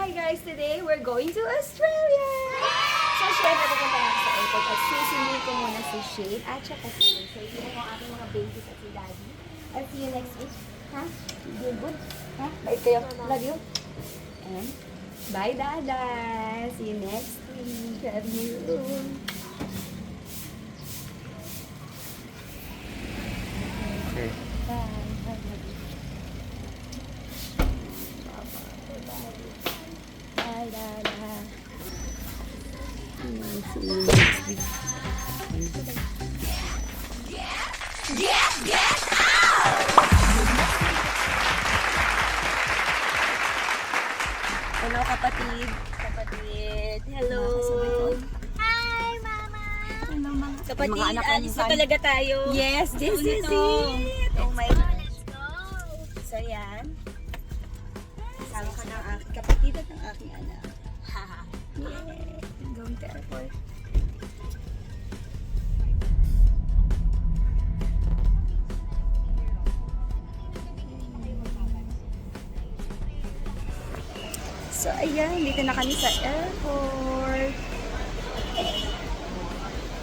Hi guys! Today we're going to Australia! So syempre pupunta ako sa airport at susundin ko muna si Shane at saka si Jay. So yun ang aking mga babies at si Daddy. I'll see you next week. Ha? You're good? Ha? Bye kayo. Love you. And bye Dada! See you next week. Love you. Okay. Bye. Bye, Dada. See you next week. Hello, kapatid. Kapatid. Hello. Hi, Mama! Hello, mga Kapatid, mga anak alis na talaga tayo. Yes, this is Ito. it. Oh my Oh, God. let's go! So, yan. Kasama ka ng aking kapatid at ng aking anak. Haha. Yeah. I'm going to airport. So, ayan. Dito na kami sa airport.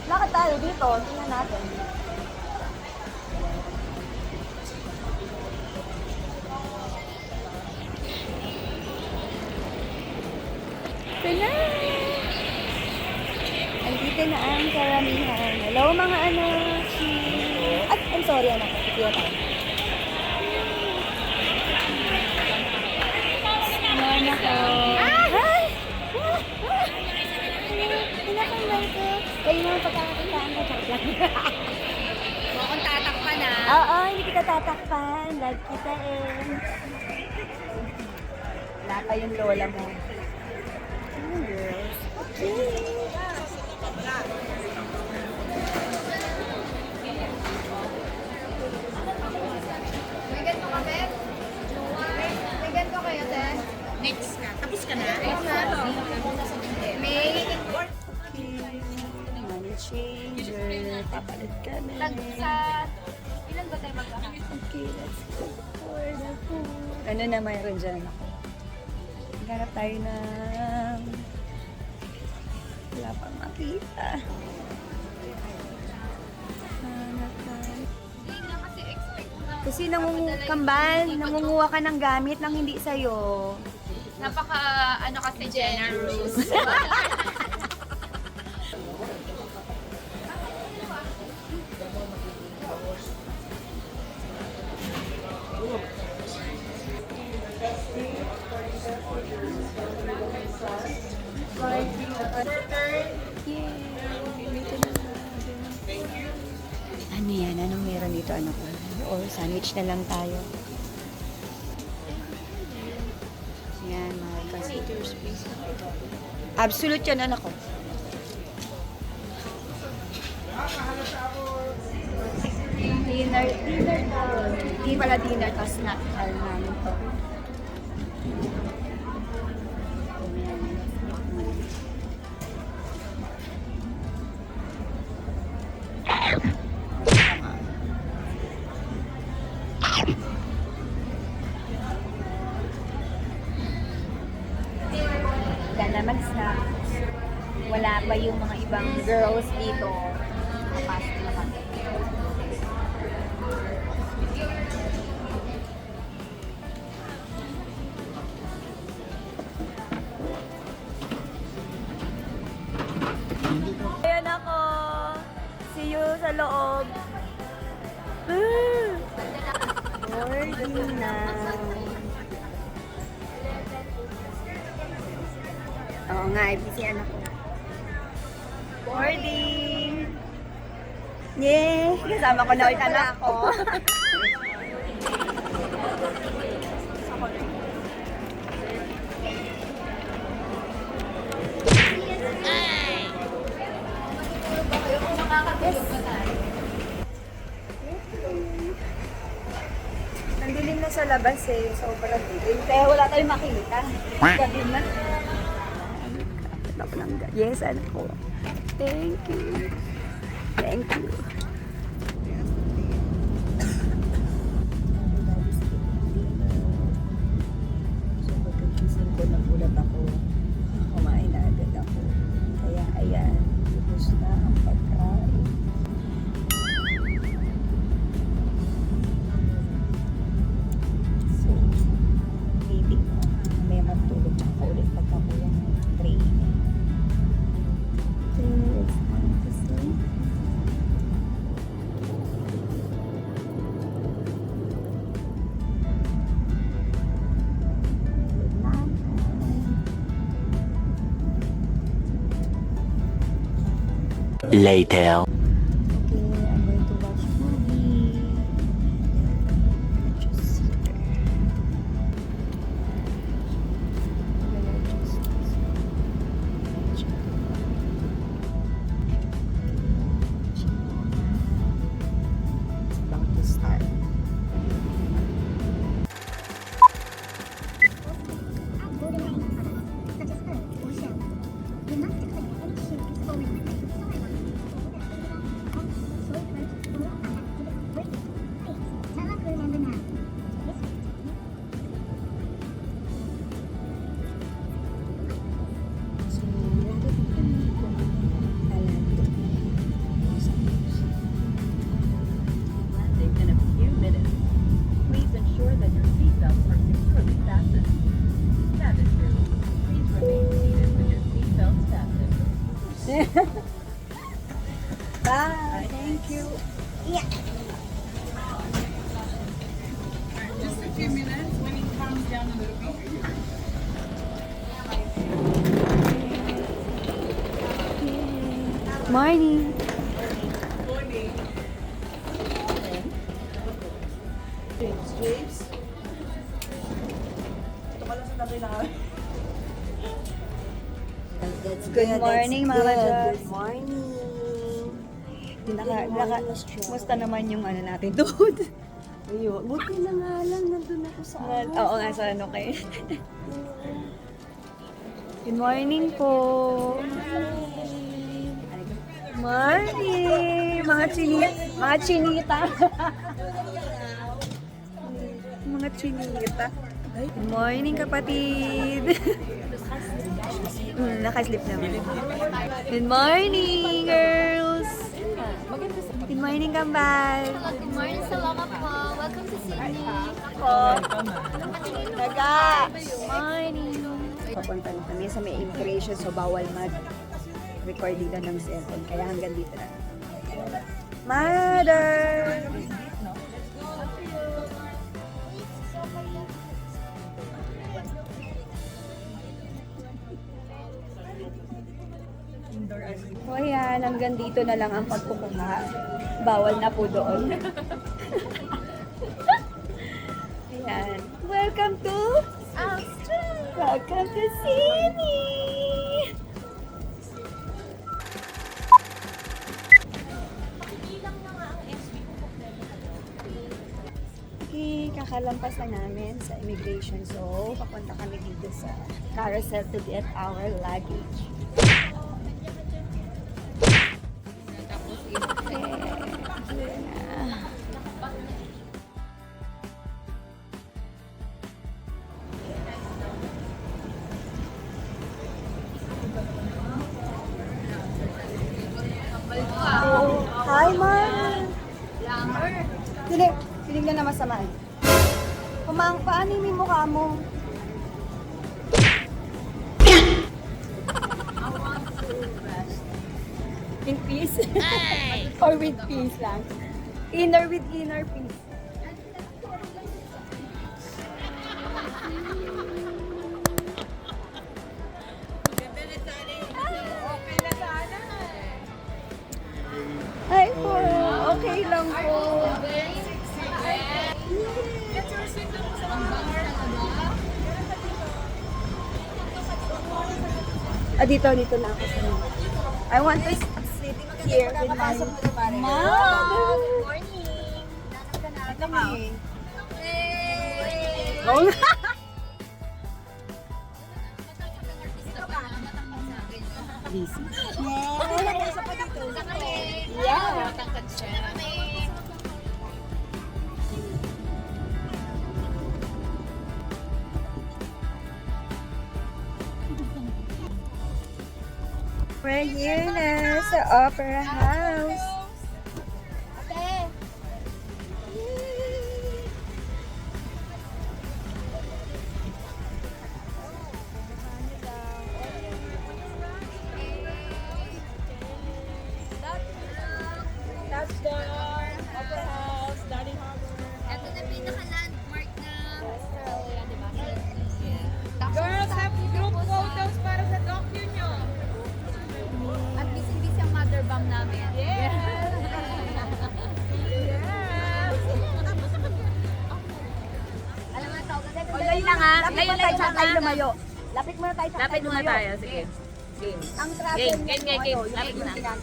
Lakad tayo dito. Tingnan natin. Ito na! Andito na ang karamihan. Hello mga anak! At, I'm sorry anak. Kaya tayo. Hello anak ko. Hi! Anak ko, Michael. Kayo naman pagkakakitaan ko. Joke lang. Mukhang tatakpan na. Oo, hindi kita tatakpan. Love kita eh. Wala pa yung lola mo. Girls. May ganito kami? May ganito kayo, te? Next ka. Tapos ka na? May Money changer. Papalit kami. Ilan ba tayo magkakasama? Okay, let's go for the food. Ano na mayroon dyan ako? Maghanap tayo ng... Wala pang makita. Hanap tayo. Hindi nga kasi expect ko na. Kasi kambal, nangunguha ka ng gamit nang hindi sa'yo. Napaka, ano kasi, generous. Ano yan? Anong meron dito, ano ko? Or sandwich na lang tayo. Yan, mga kasi. Absolute yun, anak ko. Dinner daw. Hindi pala dinner, tapos snack time namin to. Gana mag-snack. Wala pa yung mga ibang girls dito. Kapasok na kami. Ayan ako. See you sa loob. Boarding na. Oo nga, busy anak ko. Boarding! Yay! Kasama ko na ulit anak ko. Nandilim na sa labas eh. Sobrang dilim. Kaya wala tayong makita. Gabi na. Ako lang. Yes, anak ko. Thank you. Thank you. So, pagkagising ko, nagulat ako. later. Okay, I'm going to watch movie. Just here. It's about to start. So, lalapit na kami kung lalapit. Landing in a few minutes. Please ensure that your seatbelts are securely fastened. Cabin crew, please remain seated with your seatbelts fastened. Bye! Thank you! Just a few minutes when it calms down a little bit. Morning! James? Ito ka lang sa tabi namin. That's good morning, Mama Joss. Good morning. Musta naman yung ano natin doon? Ayun, buti na nga lang, nandun ako sa Oo nga, sa ano kayo. Good morning po. Morning! Mga chinita. Mga chinita. Good morning, kapatid. Nakaslip naman. Good morning, girls. Good morning, Kambal. Good morning sa mama po. Welcome to Sydney. Daga! Good morning. Papunta na kami sa may immigration, so bawal mag-record dito ng cellphone. Kaya hanggang dito na. Mother! O yan, hanggang dito na lang ang pagpupunta. Bawal na po doon. Ayan. Welcome to Australia! Welcome to Sydney! Okay, kakalampas na namin sa immigration. So, papunta kami dito sa carousel to get our luggage. Hi, Mom! Tinignan na masama eh. Paano yung mukha mo? In peace? Or with peace lang? Inner with inner peace. Hi po. Okay lang po. Dito na ako sa inyo. I want to sit here with my mom. Good morning. Ito ka. Oh. Busy. Yeah. We're here na sa Opera House. Ito na pinaka-landmark na Australia, di ba? Girls, have group photos para sa docu nyo. At busy-busy ang mother bomb namin. lapit mo tayo sa tayo lumayo. Lapit muna tayo sa Lapit tayo muna lumayo. tayo, sige. Game. Ang travel Game, niya game, game, yung lapit mo na. ginagawa.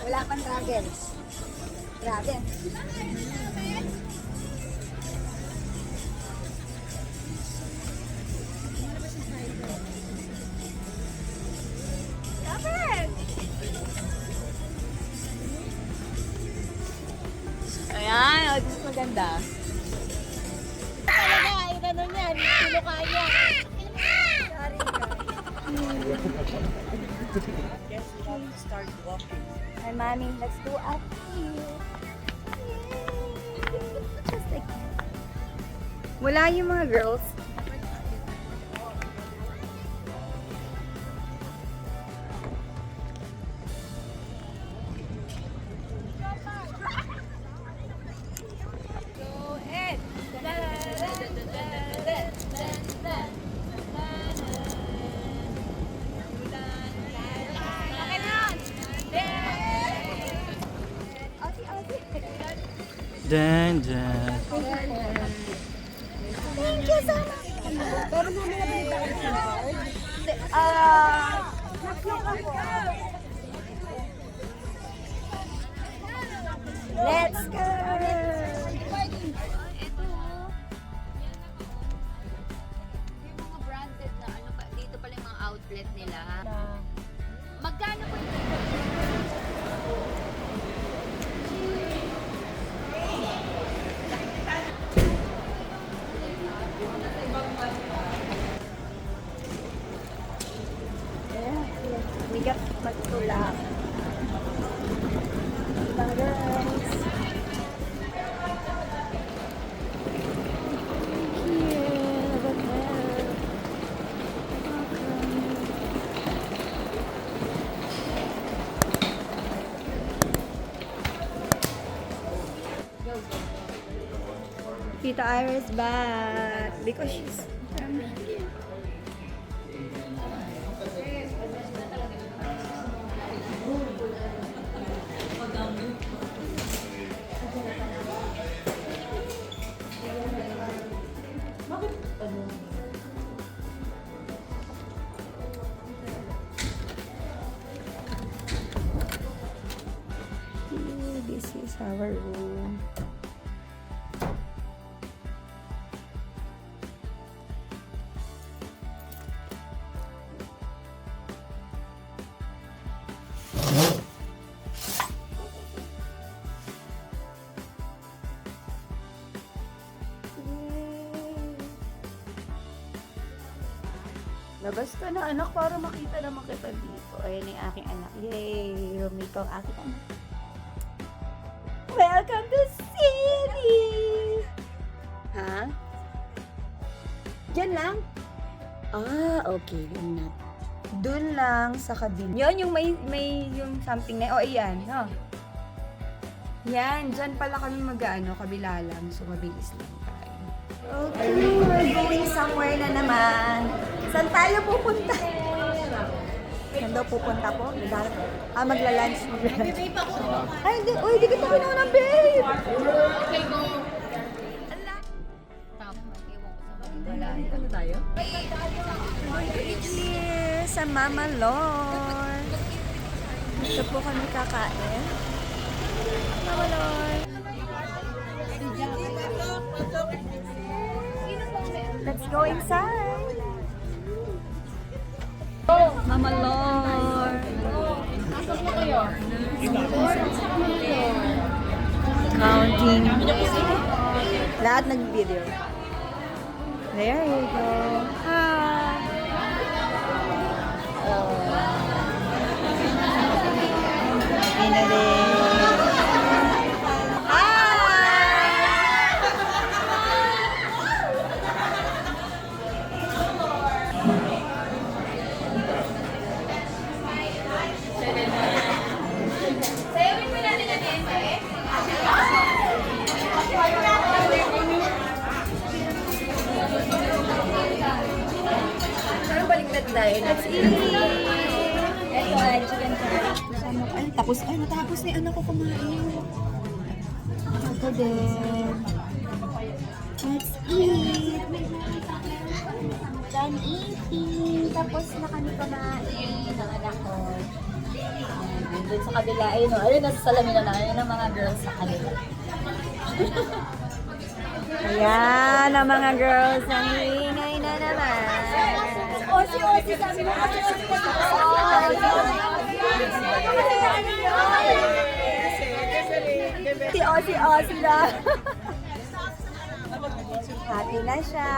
Wala pang travel. Travel. Ayan, oh, this is maganda. Hi, mommy. Let's go up here. Just like that. Wala yung mga girls. Dan, dan. Thank you so much. Pero namin nabili ba kayo ng card? Naklok ako. Let's go! Yung mga branded na ano pa, dito pala yung mga outlet nila. Magkano po yung Bigat magtulak. Ibang girls. Here, look at that. Tita Iris back because she's from here. This is our room. Labas ka na anak para makita naman kita dito. Ayan yung aking anak. Yay! Rumiko ang aking anak. Welcome to city! Ha? Diyan lang? Ah, okay. Yun na. Doon lang sa kabila. Yun, yung may yung something na. O, ayan. No? Yan, dyan pala kami mag-ano, kabila lang. So, mabilis lang tayo. Okay, we're going somewhere na naman. Saan tayo pupunta? Saan daw pupunta po? Magla-lunch. Ay, hindi. Uy, di kita pinuha ng babe. Ano tayo? Here sa Mama Lord. Dito po kami kakain. Mama Lord. Let's go inside. Mama Lord. Counting. Lahat nag-video. There you go. Hi. Finally. Let's eat! Ito ay chicken curry. Ay, natapos na yung anak ko kumain. ko din. Let's eat! Done eating! Tapos na kami kumain ng anak ko. Doon sa kabila, ayun o. Ayun, nasa salamin na ayun ang mga girls sa kabila. Ayan ang mga girls. Ang ingay na naman. Osi-osi sabi mo. Osi-osi na. Happy na siya.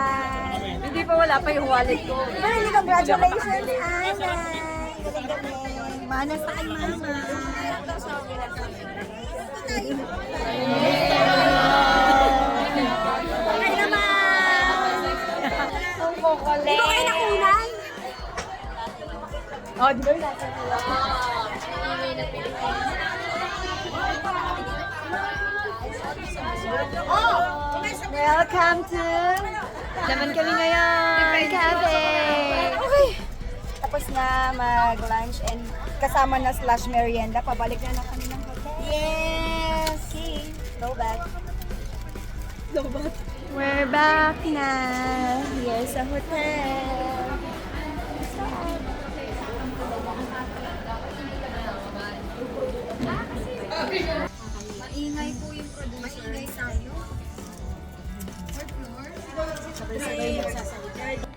Hindi pa wala pa yung wallet ko. Pero hindi, congratulations, Ana. Galing-galing. Manas na kay Mama. Okay naman! Ang kukulit. Hindi ko kayo nakunan? Oh, di ba yung nasa Welcome to naman kami ngayon, cafe. Okay. Tapos na mag-lunch and kasama na slash merienda. Pabalik na lang kami ng hotel. Yes! Okay. Go back. We're back na. Here sa hotel. Maingay po yung producer. Maingay tayo. Fourth floor. Sabay-sabay magsasalita.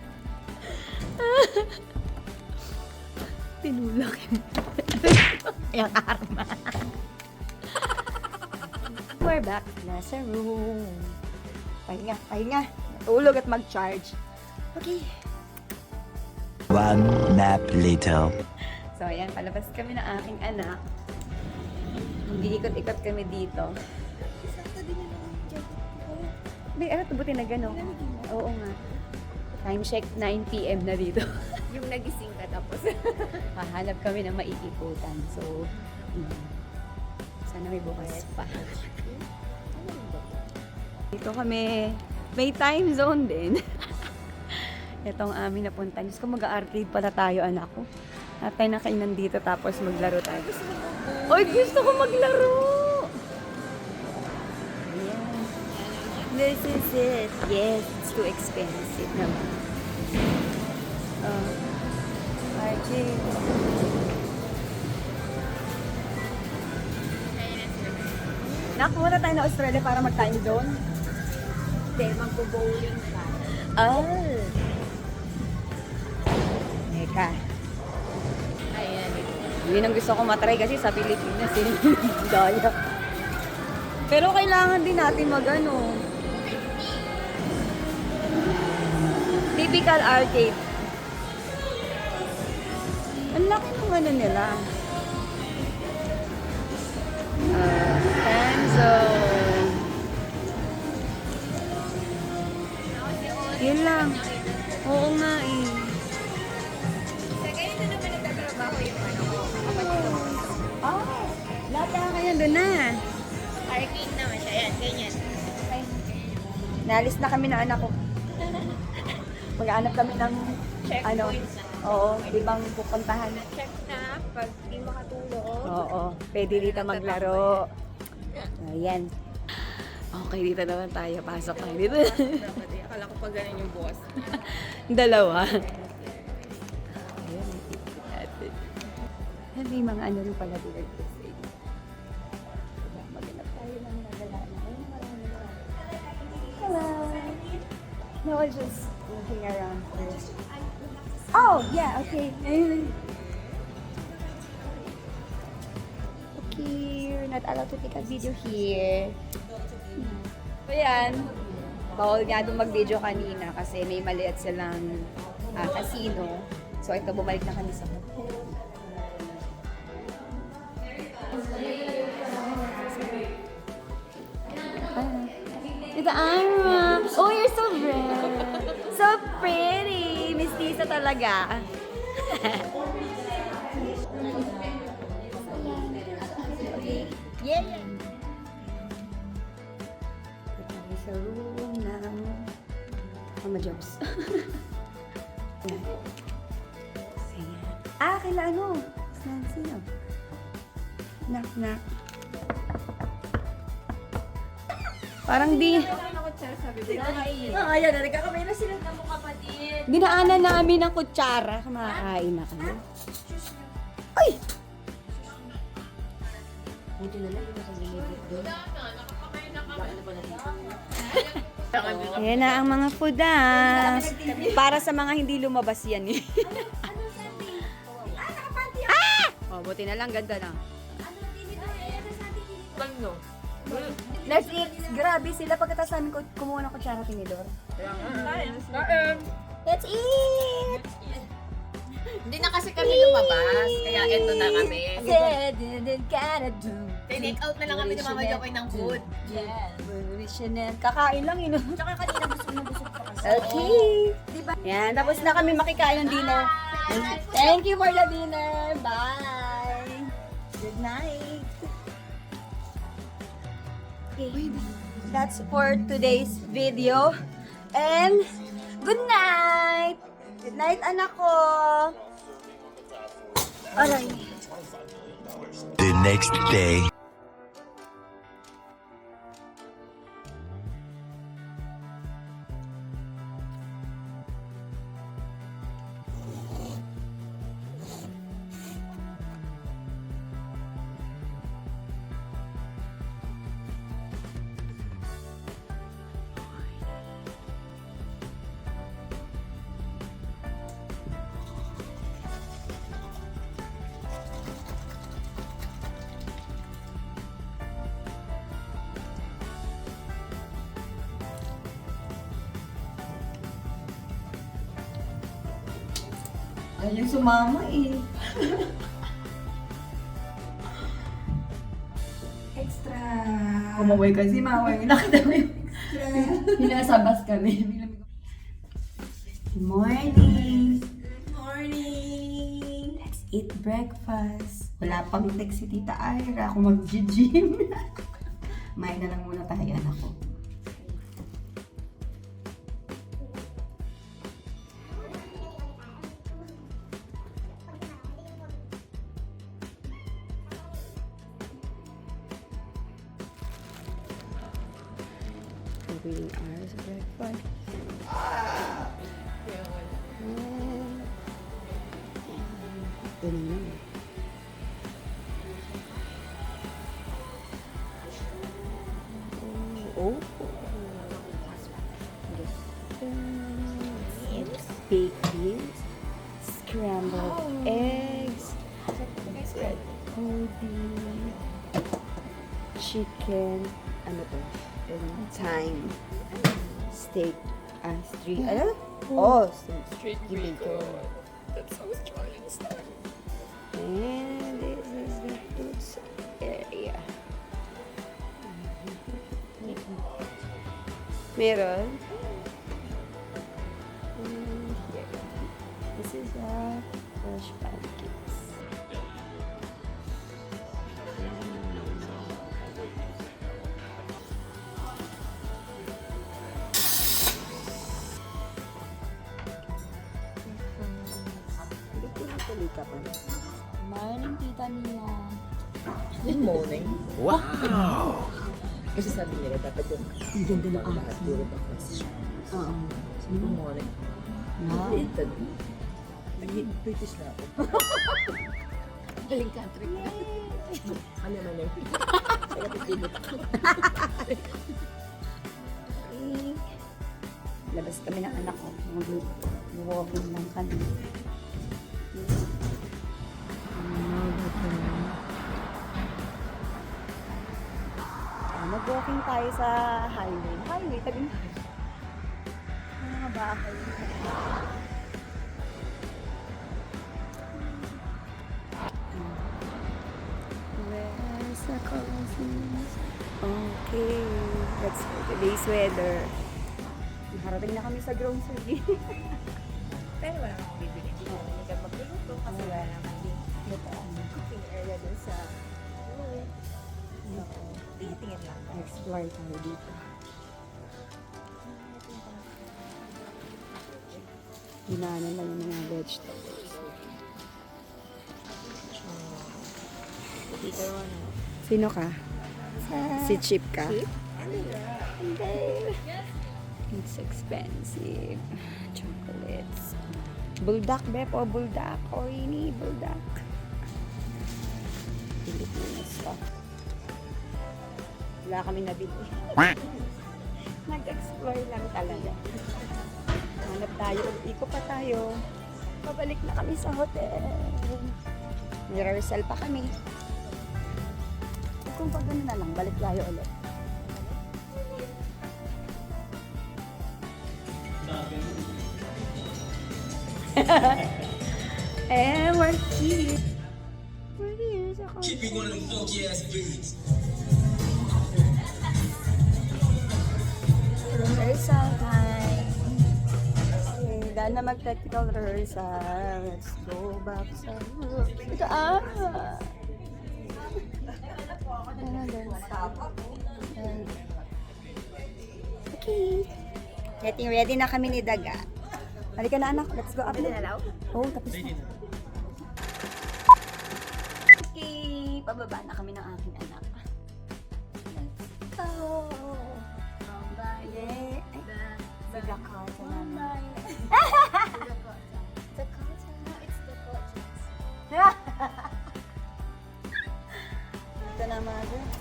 Tinulak yun. Yung arma. We're back na sa room. Pahinga, pahinga. Tulog at mag-charge. Okay. One nap later. So, ayan, palabas kami ng aking anak. Hindi ikot-ikot kami dito. May ano, buti na gano'n. Oo nga. Time check, 9 p.m. na dito. Yung nagising ka tapos. Hahanap kami ng maiikutan. So, sana may bukas pa. Dito kami, may time zone din. Itong aming napunta. Diyos ko, mag-arcade pala tayo, anak ko. Atay na kayo nandito tapos maglaro tayo. Oy, gusto ko maglaro! Ayan. This is it. Yes, it's too expensive naman. Arcade. Nakuha na tayo na Australia para mag-time zone. Hindi, magbo-bowling ka. Oh. Teka. Ayan. Yun ang gusto ko matry kasi sa Pilipinas daya. Pero kailangan din natin mag-ano. Typical arcade. Ang laki ng ano nila. Time zone. Yun lang. Oo nga eh. Sa ganito naman nagtatrabaho yung ano ko. Oh, lahat na kayo doon na. Arcade naman siya. Yan, ganyan. Naalis na kami na anak ko. Mag-aanap kami ng ano. Oo, ibang pupuntahan. Check na pag di makatulog. Oo, pwede dito maglaro. Ayan. Okay, dito naman tayo. Pasok tayo dito. Akala ko pa ganun yung boss. Dalawa. Ayan, ikikit natin. Ayan, may mga ano rin pala dito. Maghanap tayo ng nagala na. Ayun, marami. Hello. No, I was just looking around first. Oh, yeah, okay. Ayun. Okay, we're not allowed to take a video here. So yan, bawal nga doon mag-video kanina kasi may maliit silang casino. So ito, bumalik na kami sa hotel. Tita Ira! Oh, you're so red! So pretty! Mistisa talaga. Yeah! Ito tayo sa room ng Mama Jobs. Ayan. Kaila ano? Nancy, no? Knock, knock. Parang di... Ayan na, nagkakamay na sila ng mga kapatid. Dinaanan namin ng kutsara. Kumakain na kami. Ay! Buti na lang, hindi kasi nilibot doon. Ayan na ang mga foodas. Para sa mga hindi lumabas yan eh. Ah! Oh, buti na lang, ganda na. Let's eat. Grabe sila pagkatapos namin kumuha ng kutsara tinidor. Let's eat! Hindi na kasi kami lumabas, kaya eto na kami. Take out na lang kami ni Mama Jokoy ng food. Kakain lang yun. Tsaka kanina busog na busog pa kasi. Okay. Diba? Yan, tapos na kami makikain ng dinner. Thank you for the dinner. Bye. Good night. Okay. That's for today's video. And good night. Good night, anak ko. Aray. The next day. Ayaw sumama eh. Extra. Kumaway kasi maway. Nakita mo yung extra. Pinasabas kami. Good morning. Good morning. Let's eat breakfast. Wala pang text si Tita Ira kung mag-gym. Main na lang muna tayo, anak ko. Opening hours of breakfast. Ganun lang. Oh. Baked beans, scrambled eggs, red pudding, chicken, ano to? Thyme, steak, street, ano? Oh, street bacon. That sounds Charlie's style. And this is the fruits area. Meron. Here. This is fresh pancakes. Morning, Tita Mia. Good morning. Wow! Kasi sabi nila dapat yung Ang ganda ng ahas mo. puro breakfast. Oo. Good morning. Wow. British na ako. Galing country ka. Ano naman eh. Kaya pipinit ako. Labas kami ng anak ko. Mag-walking lang kami. Mag-walking tayo sa highway. Highway, tabi na. Mga bahay. Where's the cousins? Okay, that's for today's weather. Nakarating na kami sa grocery. Pero wala akong bibigyan. Hindi ka magluluto kasi wala naman din. Cooking area dun sa tingin lang. Explore tayo dito. Hinaanan lang yung mga vegetables. Dito ano. Sino ka? Si Chip ka? Ano Babe. It's expensive. Chocolates. Buldak, Bep. O, buldak. Orini, buldak. Pilipinas pa. Wala kami nabili. Nag-explore lang talaga. Hanap tayo. Iko pa tayo. Pabalik na kami sa hotel. May rehearsal pa kami. Kung pag gano'n na lang, balik tayo ulit. And we're here. We're here sa hotel. Keep me one of them funky ass beats. Rehearsal time. Okay, dahil na mag-technical rehearsal. Let's go back sa room. Ito, Okay. Getting ready na kami ni Daga. Halika na anak, let's go up na. Oh, tapos na. Okay, pababa na kami ng aking anak. Let's go. Yay. Ay, Dakota naman. Ito na mga girls.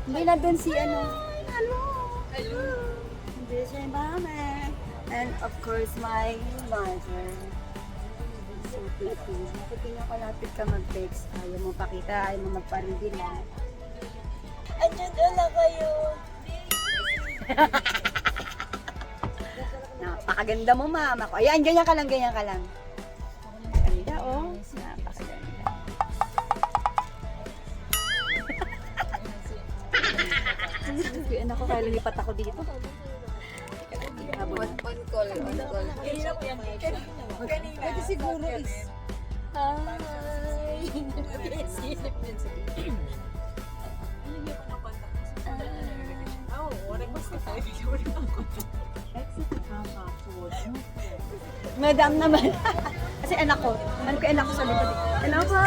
Hindi na dun si ano. Hello. Hindi siya yung mama. And of course, my mother. So pretty. Kapag pinakalapit ka mag-text, ayaw mo pakita, ayaw mo magparindi lang. Andiyan lang kayo. Napakaganda mo, mama ko. Ayan, ganyan ka lang, ganyan ka lang. Ganda, oh. Napakaganda. Anak ko, kaya lumipat ako dito. On call. Ito siguro is... Hi! Madam naman. Kasi anak ko. Ano ko anak ko sa likod. Hello po.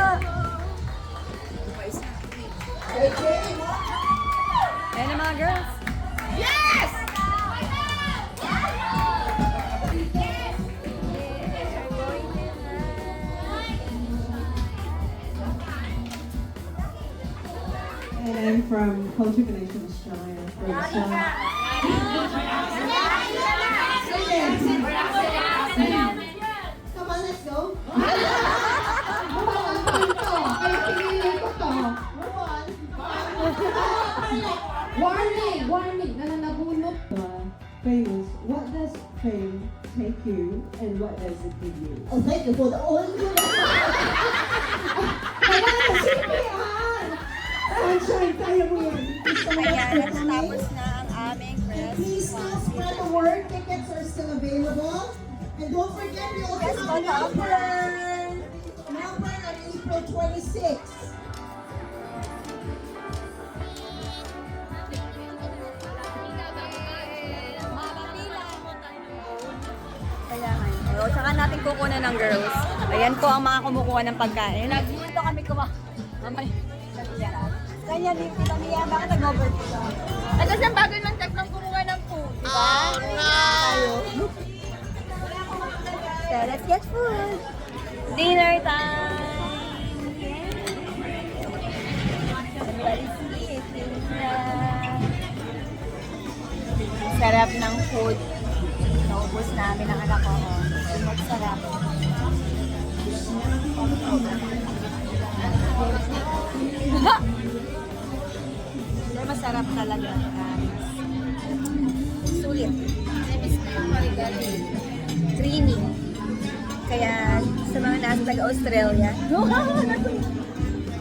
Ayan na mga girls. Yes! And I'm from Culture Connection Australia. From Australia. Come on, let's go. Warning, nananabunot. Famous. What does fame take you and what does it give you? Oh, thank you for the all good. Sunshine, kaya mo yan. Ayan, natapos na ang aming press. Please still spread the word. Tickets are still available. And don't forget, we also Yes, have Melbourne. Melbourne on April 26th. Kaya nga yun. O, saka natin kukunan ng girls. Ayan po ang mga kumukuha ng pagkain. Dito kami Mamay. Kanya dito kami yan. Bakit nag-overdo ka? Kasi ang bagay ng tech ng kumuha ng food. Oh, Tayo. So, let's get food. Dinner time. Everybody's eating na. Sarap ng food. Naubos namin ang anak ko. Sarap. Pero masarap talaga. Sulit. Creamy. Kaya sa mga nasa taga-Australia,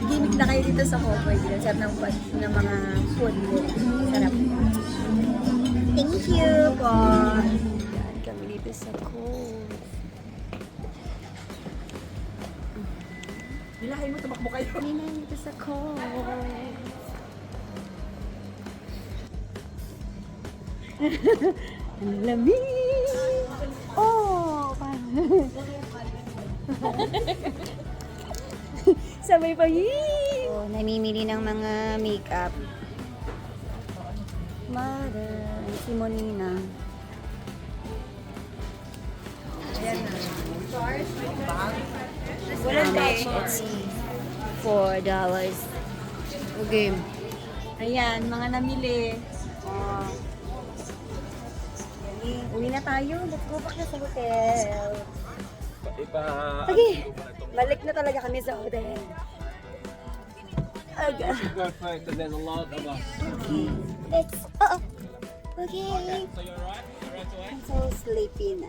gimmick na kayo dito sa Cowboy. Sarap ng mga food. Sarap. Thank you po. Yan kami dito sa Cove. Bilahin mo, tumakbo kayo. Kami na dito sa Cove. Ang lamig! Oh! Sabay pa yee! Oh, namimili ng mga makeup. Mother, si Monina. Wala How much? day. Let's see. $4. Okay. Ayan, mga namili. Oh. Uwi na tayo. Let's go back na sa hotel. Sige. Balik na talaga kami sa hotel. Aga. Go first, and there's a lot of us. Let's... Oh. Okay. So you're right? You're right away? I'm so sleepy na.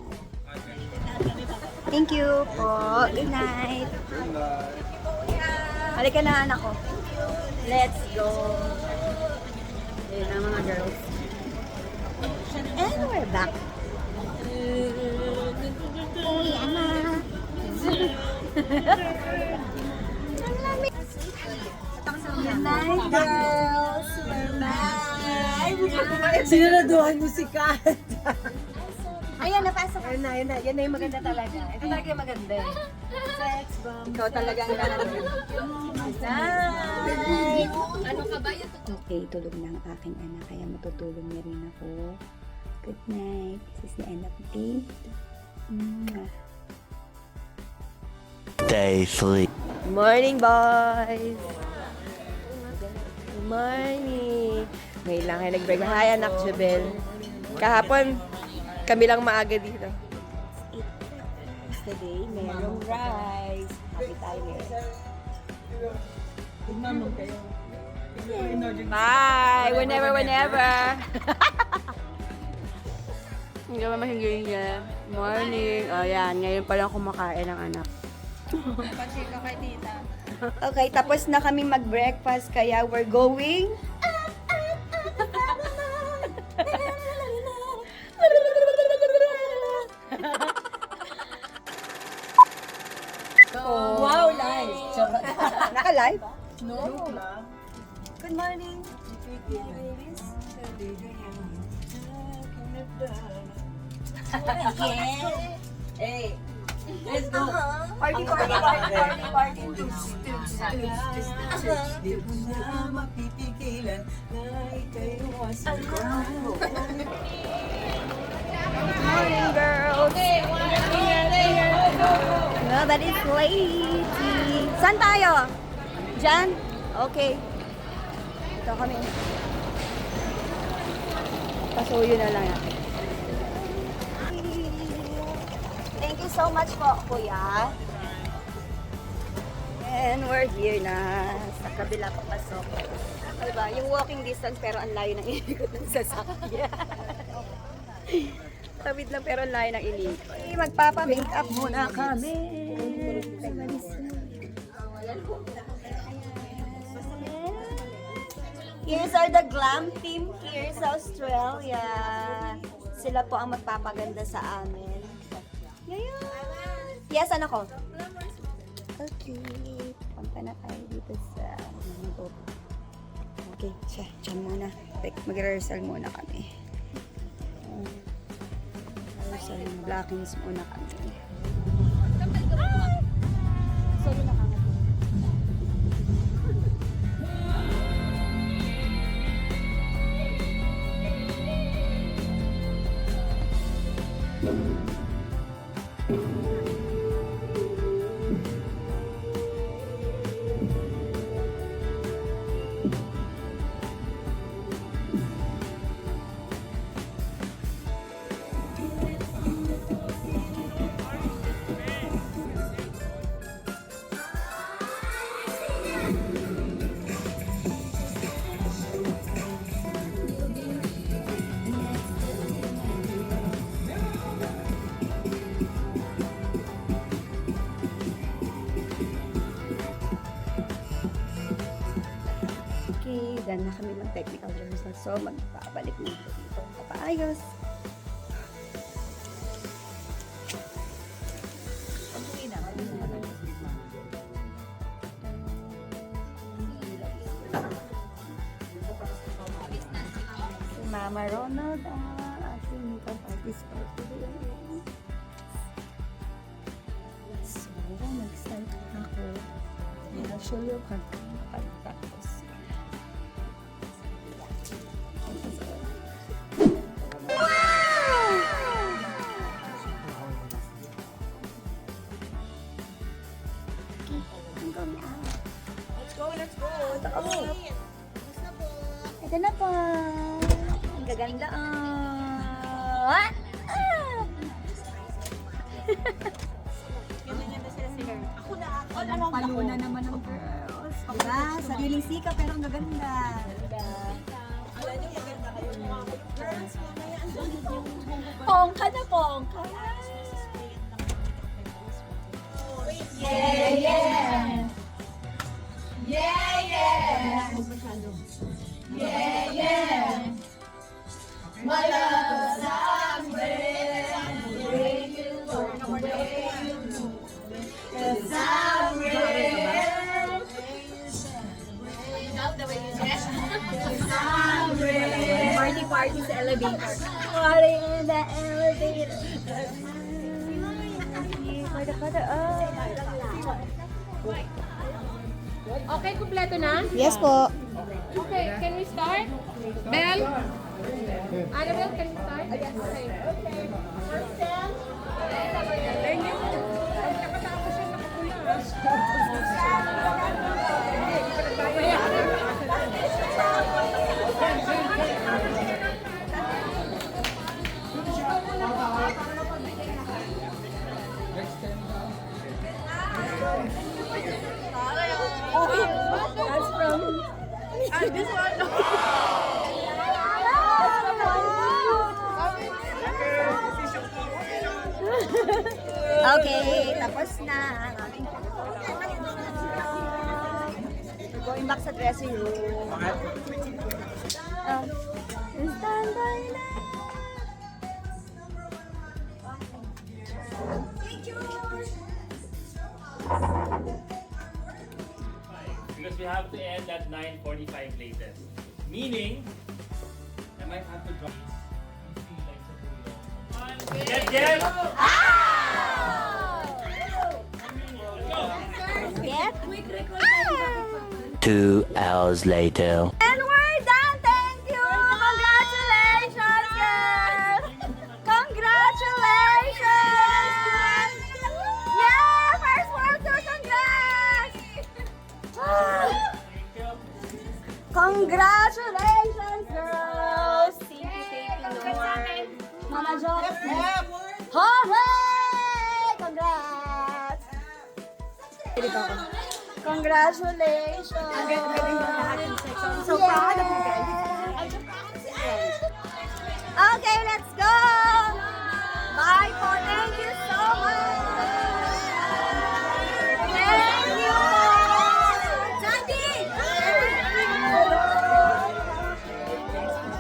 Thank you po. Good night. Halika na, anak ko. Let's go. Ayun na mga girls. And we're back. Uy, ama. Ang lamig. Good night, girls. We're back. Sinaraduhan mo si Kat. Ayan, napasok. Ayun na. Yan na yung maganda talaga. Ito talaga yung maganda. Sex bomb. Ikaw talaga ang lahat. Night. Ano ka ba? Yung Okay, tulog na ang aking anak, kaya matutulog na rin ako. Good night. This is the end of the day. Day 3. Morning, boys! Good morning! Ngayon lang kayo nag-break. Hi, anak Jubel. Kahapon, kami lang maaga dito. Today, merong rice. Happy tayo ngayon. Bye! Whenever. Hindi ba mahingin niya? Morning. O yan, ngayon pa lang kumakain ang anak. Okay, tapos na kami mag-breakfast, kaya we're going... Wow, live! Naka-live? No. Good morning. Hey, let's go. Party. Di mo na mapipigilan na ika'y Morning, girls. Nobody's late. Saan tayo? Diyan? Okay. Ito kami. Pasuyo na lang yan. Thank you so much po, kuya. And we're here na sa kabila papasok. Diba? Yung walking distance pero ang layo ng inikot ng sasakyan. Tawid lang pero ang layo ng inikot. Magpapa-make up muna kami. Here's are the glam team here sa Australia. Sila po ang magpapaganda sa amin. Yes, anak ko. Okay. Punta na tayo dito sa okay, siya muna. Mag-rehearsal muna kami. Rehearsal, blockings muna kami. Sorry na kami. Okay, done na kami ng technical rehearsal. So, magpapalik na ito dito. Papaayos. Si Mama Ronald, aking makeup artist for today. So, mag-start ako. I'll show you kung paano Ito na po. Ang gaganda. Palo na naman ang girls. Diba? Sariling sika pero ang gaganda. Pongka na pongka. Yeah, yeah. Yeah, yeah. Yeah, yeah. My love, I'm bring you away. 'Cause I'm real. Party sa elevator. Party in the elevator. Okay, kumpleto na? Yes po. Okay, can we start? Bell? Annabelle, can we start? Yes. Okay. First stand. Thank you. Nakatapos yung nakapula. That's from... this one. Okay, tapos na ang aking We're going back sa dressing room. Stand by na. Because we have to end at 9:45 latest. Meaning, I might have to drop. Get, get! Get? 2 hours later. And we're done! Thank you! Congratulations, girls! Congratulations! Yeah! First World Tour! Congrats! Congratulations, girls! Thank you, Lord. Mama Jo. Hooray! Congrats! Congratulations! Ang galing ng ating section. So proud of you guys. Okay, let's go! Bye po. Thank you so much! Thank you! Sandy!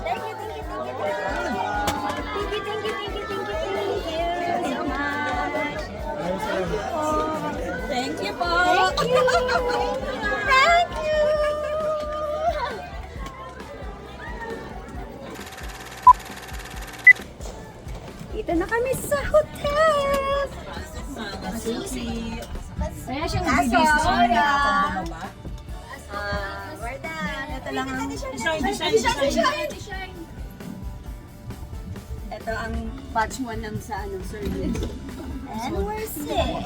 Thank you, thank you, thank you, thank you. Thank you, thank you, thank you, thank you, thank you so much. Thank you po. Thank you. Thank you. Dito na kami sa hotel. Kaya siyang bibis na we're done. Ito lang ang... Ito ang batch 1 ng sa service. And we're set.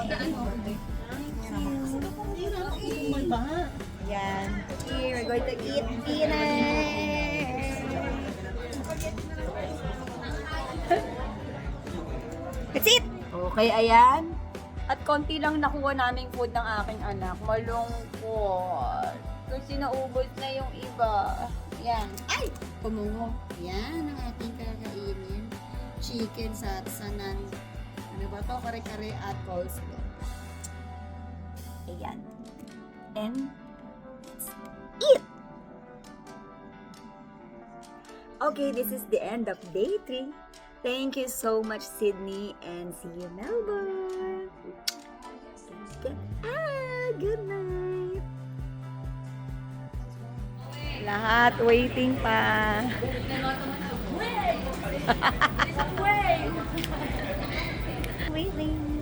Yan. Here, we're going to eat dinner. That's it! Okay, ayan. At konti lang nakuha naming food ng aking anak. Malungkot. Kasi naubos na yung iba. Yan. Ay! Pumungo. Yan ang ating kakainin. Chicken sa sanan. Ano ba to? Kare-kare at coleslaw. Ayan. And let's eat! Okay, this is the end of day 3. Thank you so much, Sydney, and see you, Melbourne. Good night. Lahat waiting pa. Waiting.